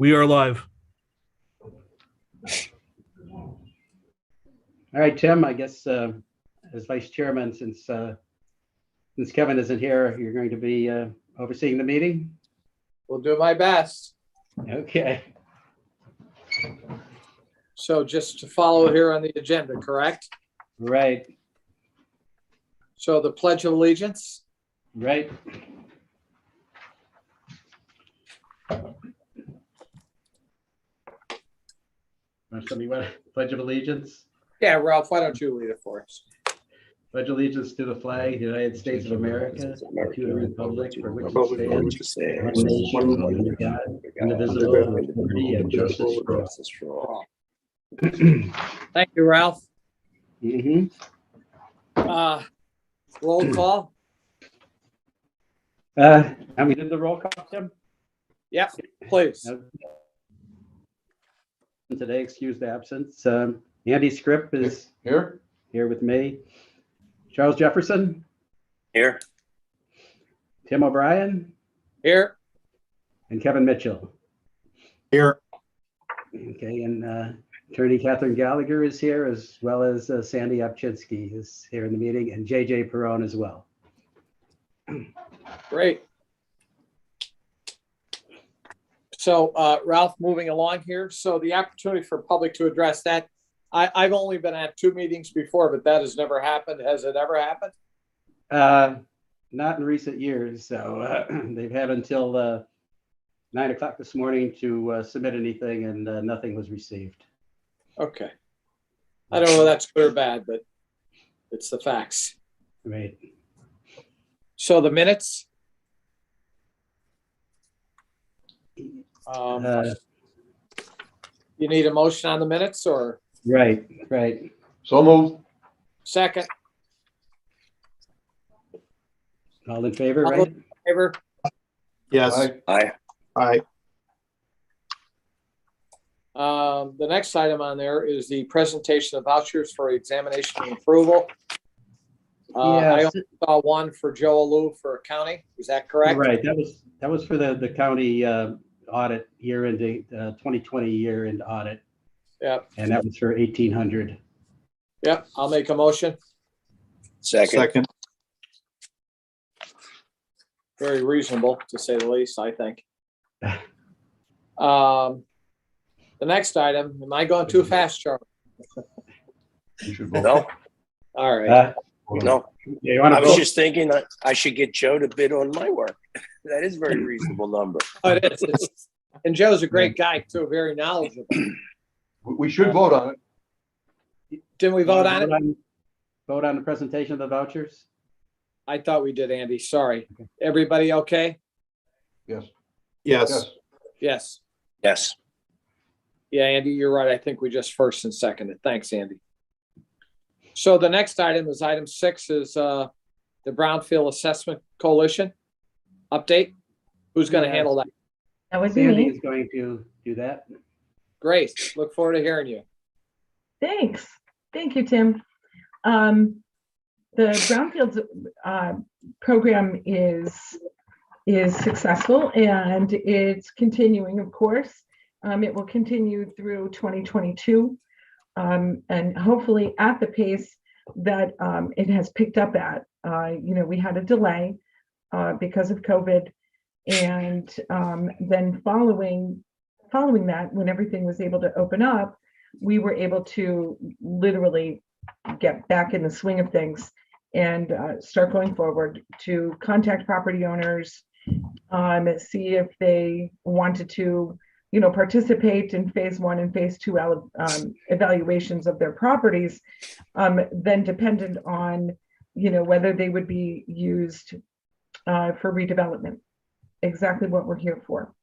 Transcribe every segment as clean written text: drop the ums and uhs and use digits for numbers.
We are live. All right, Tim, I guess as vice chairman, since Kevin isn't here, you're going to be overseeing the meeting? Will do my best. Okay. So just to follow here on the agenda, correct? Right, So the Pledge of Allegiance. right. Somebody want Pledge of Allegiance? Yeah, Ralph, why don't you lead it for us? Pledge allegiance to the flag, the United States of America, and to the republic for which it stands, one nation, under God, indivisible, with liberty and justice for all. Thank you, Ralph. Mm-hmm. Roll call. And we did the roll call, Tim? Yep, please. Today, excused absence. Andy Scripp is here with me. Charles Jefferson. Here. Tim O'Brien. Here. And Kevin Mitchell. Here. Okay, and Attorney Catherine Gallagher is here, as well as Sandy Opchinsky is here in the meeting, and JJ Perone as well. Great. So Ralph, moving along here. So the opportunity for public to address that. I've only been at 2 meetings before, but that has never happened. Has it ever happened? Not in recent years. So they've had until 9 o'clock this morning to submit anything, and nothing was received. Okay. I don't know if that's good or bad, but it's the facts. Right. So the minutes. You need a motion on the minutes or? Right. So moved. Second. All in favor, All right? in favor? Yes. Aye. Aye. The next item on there is the presentation of vouchers for examination and approval. I Yes. only saw one for Joe Alou for accounting. Is that correct? Right. That was for the county audit year-end 2020 year-end audit. Yep. And that was for 1,800. Yep. I'll make a motion. Second. Very reasonable, to say the least, I think. The next item, am I going too fast, Charlie? No, All right. no. Yeah, you want I to was vote? just thinking that I should get Joe to bid on my work. That is a very reasonable number. Oh, it is. And Joe's a great guy too, very knowledgeable. We should vote on it. Didn't we vote on it? Vote on the presentation of the vouchers? I thought we did, Andy. Sorry. Everybody okay? Yes. Yes. Yes. Yes. Yeah, Andy, you're right. I think we just first and seconded. Thanks, Andy. So the next item is item 6 is the Brownfield Assessment Coalition update. Who's going to handle that? That would be Sandy me. is going to do that. Great. Look forward to hearing you. Thanks. Thank you, Tim. The Brownfields program is successful and it's continuing, of course. It will continue through 2022 and hopefully at the pace that it has picked up at. We had a delay because of COVID, and then following that, when everything was able to open up, we were able to literally get back in the swing of things and start going forward to contact property owners, see if they wanted to, participate in phase 1 and phase 2 evaluations of their properties, then dependent on, whether they would be used for redevelopment. Exactly what we're here for.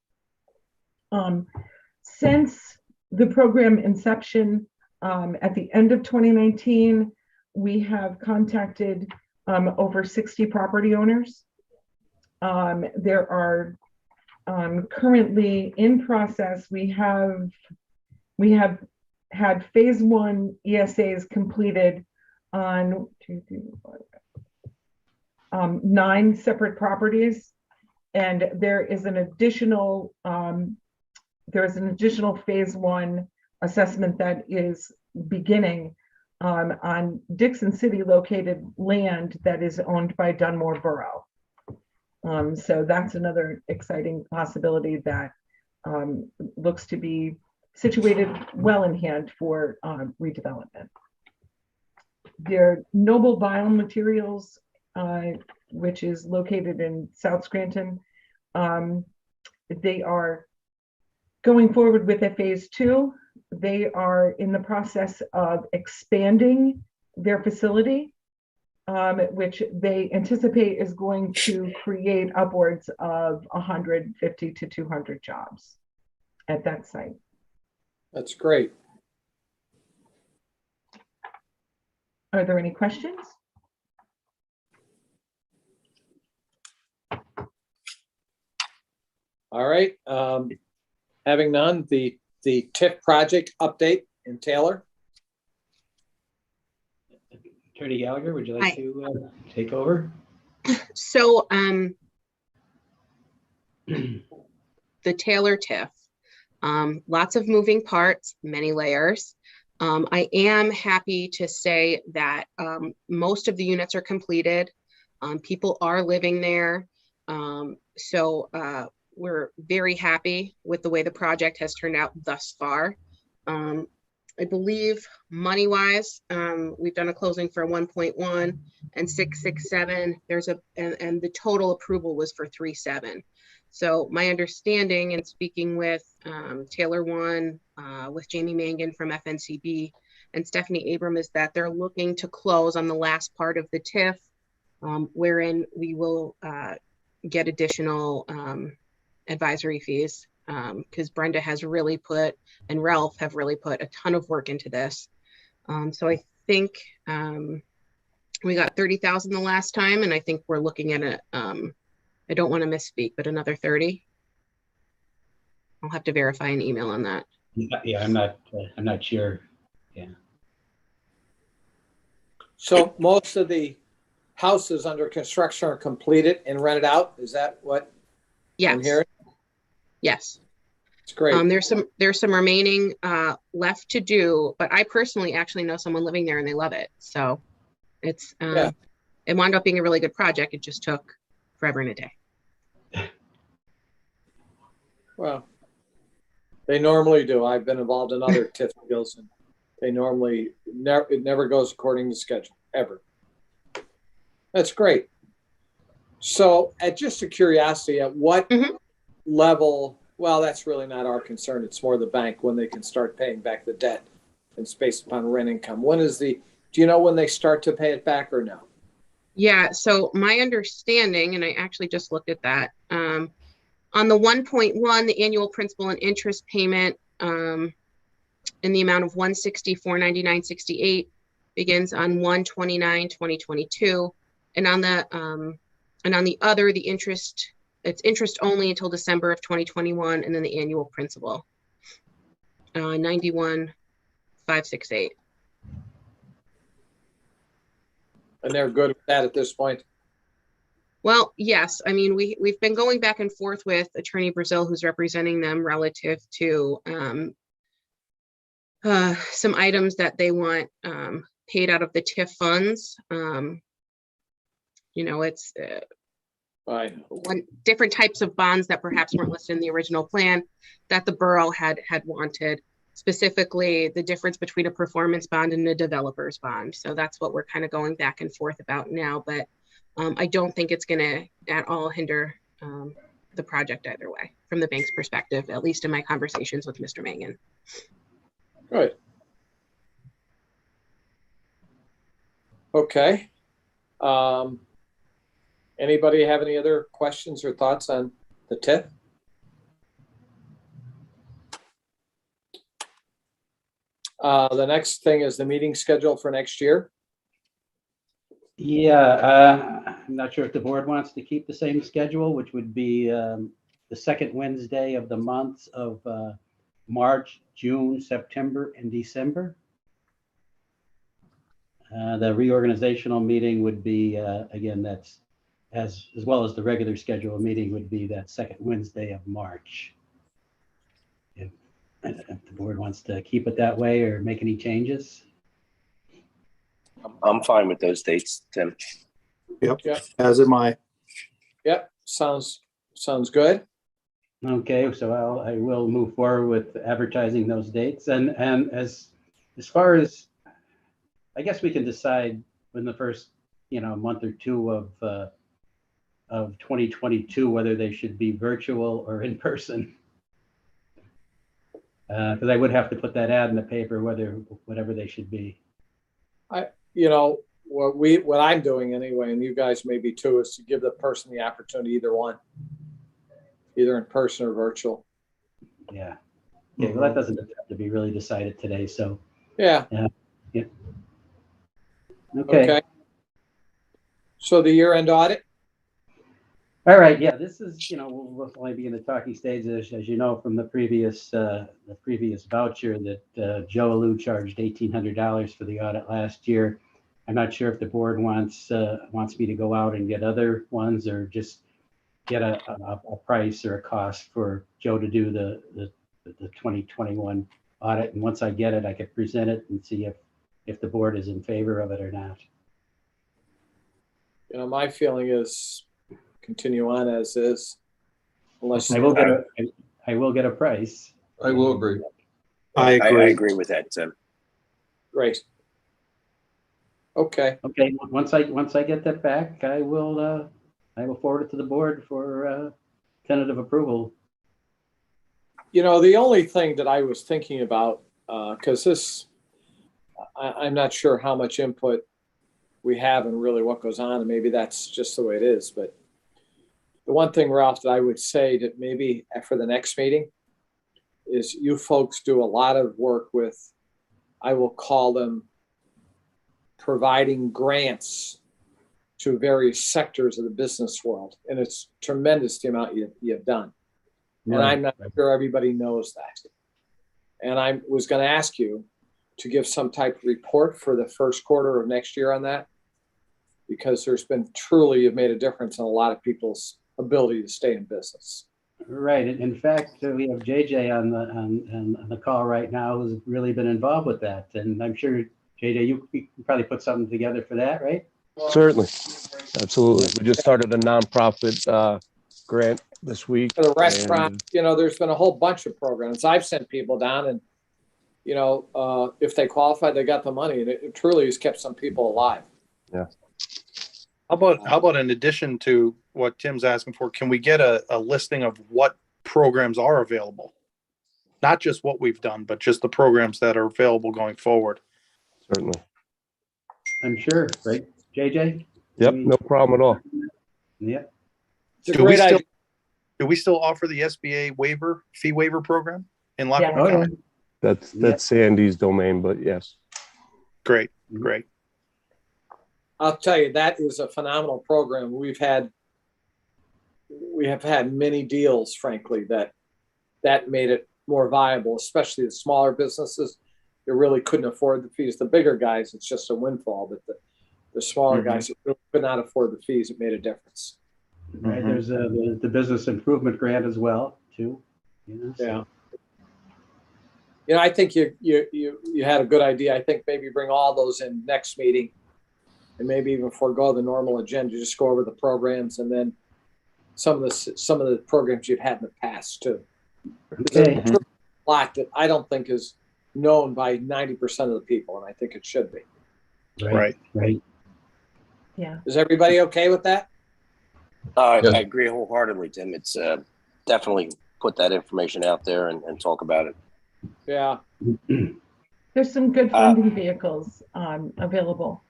Since the program inception at the end of 2019, we have contacted over 60 property owners. There are currently in process, we have had phase 1 ESAs completed on 9 separate properties. And there is an additional there's an additional phase 1 assessment that is beginning on Dixon City located land that is owned by Dunmore Borough. So that's another exciting possibility that looks to be situated well in hand for redevelopment. Their Noble Biomaterials, which is located in South Scranton, they are going forward with a phase 2. They are in the process of expanding their facility, which they anticipate is going to create upwards of 150 to 200 jobs at that site. That's great. Are there any questions? All right. Having none, the TIF project update in Taylor. Attorney Gallagher, would you Hi. like to take over? So the Taylor TIF, lots of moving parts, many layers. I am happy to say that most of the units are completed. People are living there. So we're very happy with the way the project has turned out thus far. I believe money-wise, we've done a closing for 1.1 and 667. And the total approval was for 3.7. So my understanding, and speaking with Taylor One, with Jamie Mangan from FNCB and Stephanie Abram, is that they're looking to close on the last part of the TIF, wherein we will get additional advisory fees, because Brenda has really put, and Ralph have really put a ton of work into this. So I think we got 30,000 the last time, and I think we're looking at a, I don't want to misspeak, but another 30. I'll have to verify an email on that. Yeah, I'm not sure. Yeah. So most of the houses under construction are completed and rented out. Is that what I'm Yes. hearing? Yes. It's great. There's some remaining left to do, but I personally actually know someone living there and they love it. So it's Yeah. It wound up being a really good project. It just took forever and a day. Well, they normally do. I've been involved in other TIF deals, and they normally it never goes according to schedule, ever. That's great. So, just a curiosity, at what level? Well, that's really not our concern. It's more the bank when they can start paying back the debt, and it's based upon rent income. When is do you know when they start to pay it back or no? Yeah. So my understanding, and I actually just looked at that. On the 1.1, the annual principal and interest payment in the amount of $164.9968 begins on 1/29/2022, and on the other, the interest, it's interest only until December of 2021, and then the annual principal 91,568. And they're good with that at this point. Well, yes. I mean, we've been going back and forth with Attorney Brazil, who's representing them relative to some items that they want paid out of the TIF funds. You know, it's different types of bonds that perhaps weren't listed in the original plan that the borough had wanted, specifically the difference between a performance bond and a developer's bond. So that's what we're kind of going back and forth about now. But I don't think it's going to at all hinder the project either way, from the bank's perspective, at least in my conversations with Mr. Mangan. Good. Okay. Anybody have any other questions or thoughts on the TIF? The next thing is the meeting schedule for next year. Yeah, I'm not sure if the board wants to keep the same schedule, which would be the second Wednesday of the months of March, June, September, and December. The reorganizational meeting would be, again, that's as well as the regular scheduled meeting would be that second Wednesday of March. If the board wants to keep it that way or make any changes. I'm fine with those dates, Tim. As am I. Yep, sounds good. Okay, so I will move forward with advertising those dates, and as far as, I guess we can decide in the first, month or two of 2022 whether they should be virtual or in person. Because I would have to put that ad in the paper whatever they should be. What I'm doing anyway, and you guys maybe too, is to give the person the opportunity, either one, either in person or virtual. Yeah. Okay, well, that doesn't have to be really decided today, so. Yeah. Yeah. Okay. So the year-end audit? All right, yeah, this is, we'll only be in the talking stage, as you know, from the previous voucher that Joe Alou charged $1,800 for the audit last year. I'm not sure if the board wants me to go out and get other ones, or just get a price or a cost for Joe to do the 2021 audit. And once I get it, I could present it and see if the board is in favor of it or not. My feeling is continue on as is, unless I will get a price. I will agree. I I agree. agree with that, Tim. Great. Okay. Okay, once I get that back, I will forward it to the board for tentative approval. The only thing that I was thinking about, because I'm not sure how much input we have and really what goes on, and maybe that's just the way it is. But the one thing, Ralph, that I would say that maybe for the next meeting is you folks do a lot of work with, I will call them, providing grants to various sectors of the business world. And it's tremendous the amount you've done. And I'm not sure everybody knows that. And I was going to ask you to give some type of report for the first quarter of next year on that, because there's been truly, you've made a difference in a lot of people's ability to stay in business. Right. In fact, we have JJ on the call right now who's really been involved with that. And I'm sure, JJ, you probably put something together for that, right? Certainly. Absolutely. We just started a nonprofit grant this week. For the restaurant, there's been a whole bunch of programs. I've sent people down and, if they qualify, they got the money, and it truly has kept some people alive. Yeah. How about in addition to what Tim's asking for, can we get a listing of what programs are available? Not just what we've done, but just the programs that are available going forward. Certainly. I'm sure, right, JJ? Yep, no problem at all. Yeah. It's a great idea. Do we still offer the SBA fee waiver program in Lackawanna Yes. County? That's Sandy's domain, but yes. Great. I'll tell you, that is a phenomenal program. We have had many deals, frankly, that made it more viable, especially the smaller businesses that really couldn't afford the fees. The bigger guys, it's just a windfall, but the smaller guys that really could not afford the fees, it made a difference. Right. There's the business improvement grant as well, too. Yeah. I think you had a good idea. I think maybe bring all those in next meeting, and maybe even forego the normal agenda. Just go over the programs, and then some of the programs you've had in the past too. Okay. There's a lot that I don't think is known by 90% of the people, and I think it should be. Right. Yeah. Is everybody okay with that? Yes. I agree wholeheartedly, Tim. It's definitely put that information out there and talk about it. Yeah. There's some good funding vehicles available,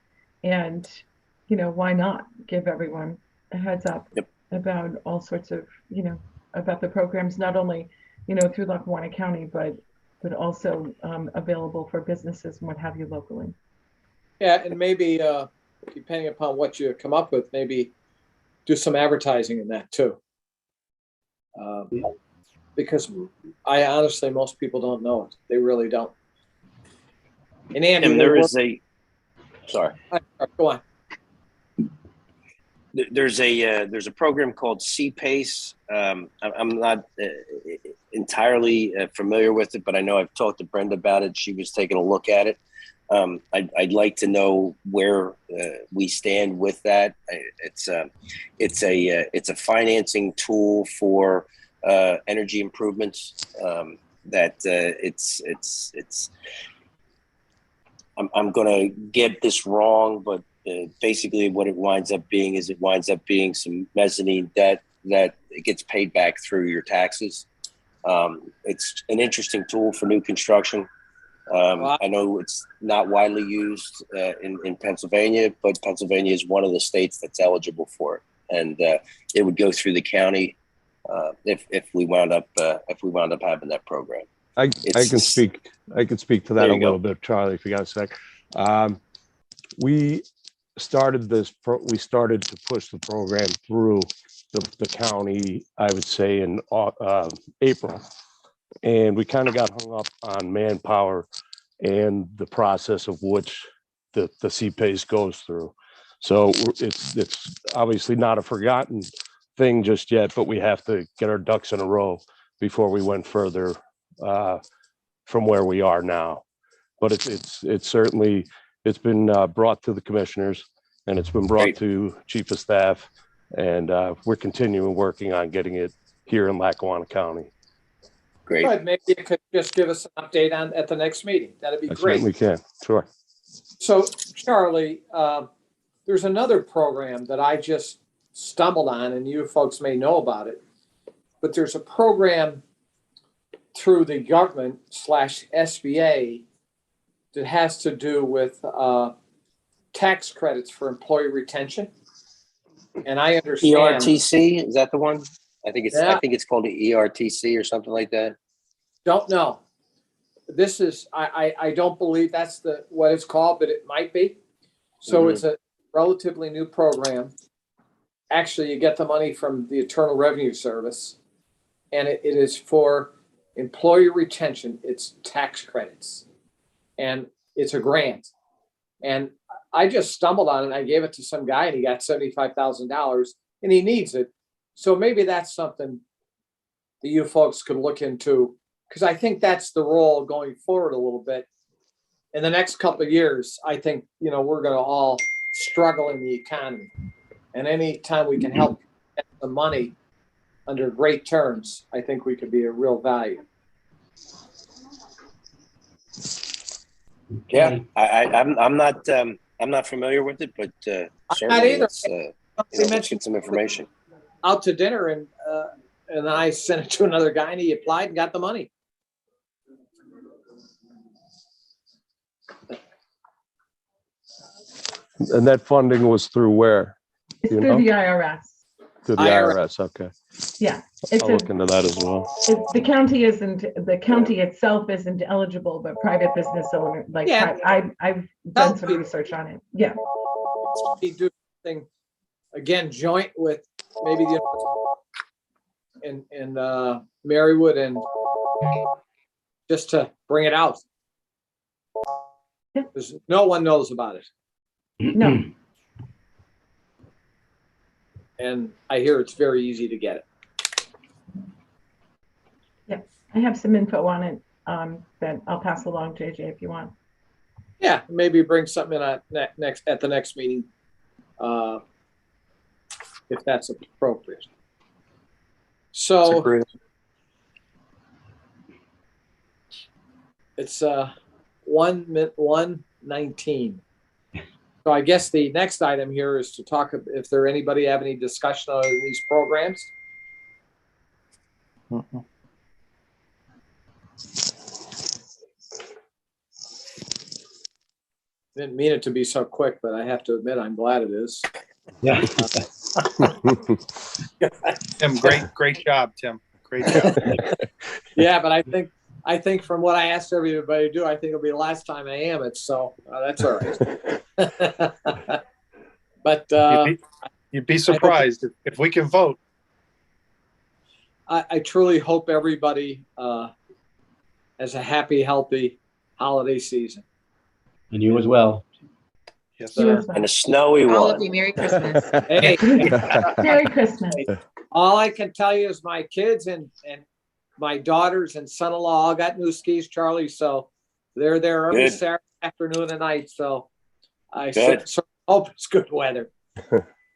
and why not give everyone a heads up about all sorts of about the programs, not only through Lackawanna County, but also available for businesses and what have you locally. Yeah, and maybe depending upon what you come up with, maybe do some advertising in that too. Because I honestly, most people don't know it. They really don't. And Andy, Tim, sorry. Go on. There's a program called CPACE. I'm not entirely familiar with it, but I know I've talked to Brenda about it. She was taking a look at it. I'd like to know where we stand with that. It's a financing tool for energy improvements. I'm going to get this wrong, but basically what it winds up being is it winds up being some mezzanine debt that it gets paid back through your taxes. It's an interesting tool for new construction. I know it's not widely used in Pennsylvania, but Pennsylvania is one of the states that's eligible for it, and it would go through the county if we wound up having that program. I can speak to that a little bit, Charlie, if you got a sec. We started to push the program through the county, I would say in April, and we kind of got hung up on manpower and the process of which the CPACE goes through. So it's obviously not a forgotten thing just yet, but we have to get our ducks in a row before we went further from where we are now. But it's certainly been brought to the commissioners, and it's been brought to chief of staff, and we're continuing working on getting it here in Lackawanna County. Great. Good. Maybe you could just give us an update at the next meeting. That'd be I great. certainly can. Sure. So, Charlie, there's another program that I just stumbled on, and you folks may know about it, but there's a program through the government / SBA that has to do with tax credits for employee retention. And I understand. ERTC, is that the one? I think it's called the ERTC or something like that. Don't know. This is, I don't believe that's what it's called, but it might be. So It's a relatively new program. Actually, you get the money from the Internal Revenue Service, and it is for employee retention. It's tax credits, and it's a grant. And I just stumbled on it. I gave it to some guy, and he got $75,000, and he needs it. So maybe that's something that you folks could look into, because I think that's the role going forward a little bit. In the next couple of years, I think, we're going to all struggle in the economy. And anytime we can help get the money under great terms, I think we could be a real value. Yeah, I'm not familiar with it, but certainly let's get some information. Out to dinner, and I sent it to another guy, and he applied and got the money. And that funding was through where? It's through the IRS. Through the IRS. Okay. Yeah. I'll look into that as well. The county itself isn't eligible, but private business owner, I've done some research on it. Yeah. We do something again joint with maybe in Marywood, and just to bring it out. Because no one knows about it. No. And I hear it's very easy to get it. Yeah, I have some info on it that I'll pass along, JJ, if you want. Yeah, maybe bring something in at the next meeting, if that's appropriate. So it's 1:19. So I guess the next item here is to talk if there anybody have any discussion on these programs. Didn't mean it to be so quick, but I have to admit I'm glad it is. Yeah. Tim, great job, Tim. Great job. Yeah, but I think from what I asked everybody to do, I think it'll be the last time I am it. So that's all right. But you'd be surprised if we can vote. I truly hope everybody has a happy, healthy holiday season. And you as well. Yes, sir. And a snowy one. All of you, Merry Christmas. Hey, Merry Christmas. all I can tell you is my kids and my daughters and son-in-law all got new skis, Charlie, so they're there every Good. Saturday afternoon and night, so I Good. so hope it's good weather.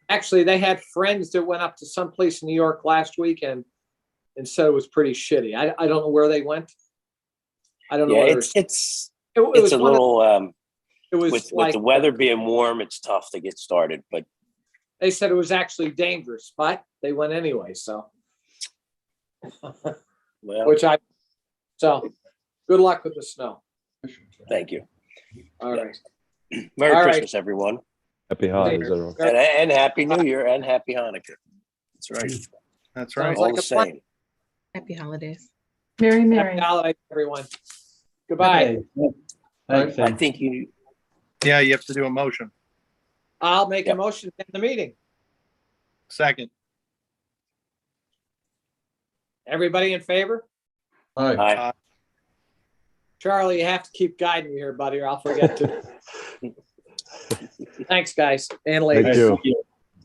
Actually, they had friends that went up to someplace in New York last weekend and said it was pretty shitty. I don't know where they went. I don't know. Yeah, whether it's it was a one of- little it was with like the weather being warm, it's tough to get started. But they said it was actually dangerous, but they went anyway. So, well, so good luck with the snow. thank you. All right. Merry All right. Christmas, everyone, Happy holidays, everyone. and Happy New Year and Happy Hanukkah. That's right. That's Sounds right. All like the a plan. same. Happy holidays. Merry, merry. Happy holidays, everyone. Goodbye. Thanks, I Sam. think you. Yeah, you have to do a motion. I'll make a Yep. motion to end the meeting. Second. Everybody in favor? Aye. Charlie, you have to keep guiding me here, buddy, or I'll forget to. Thanks, guys and Thank ladies. you.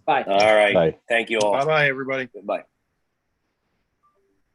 Bye. All right. Bye. Thank you all. Bye-bye, everybody. Goodbye.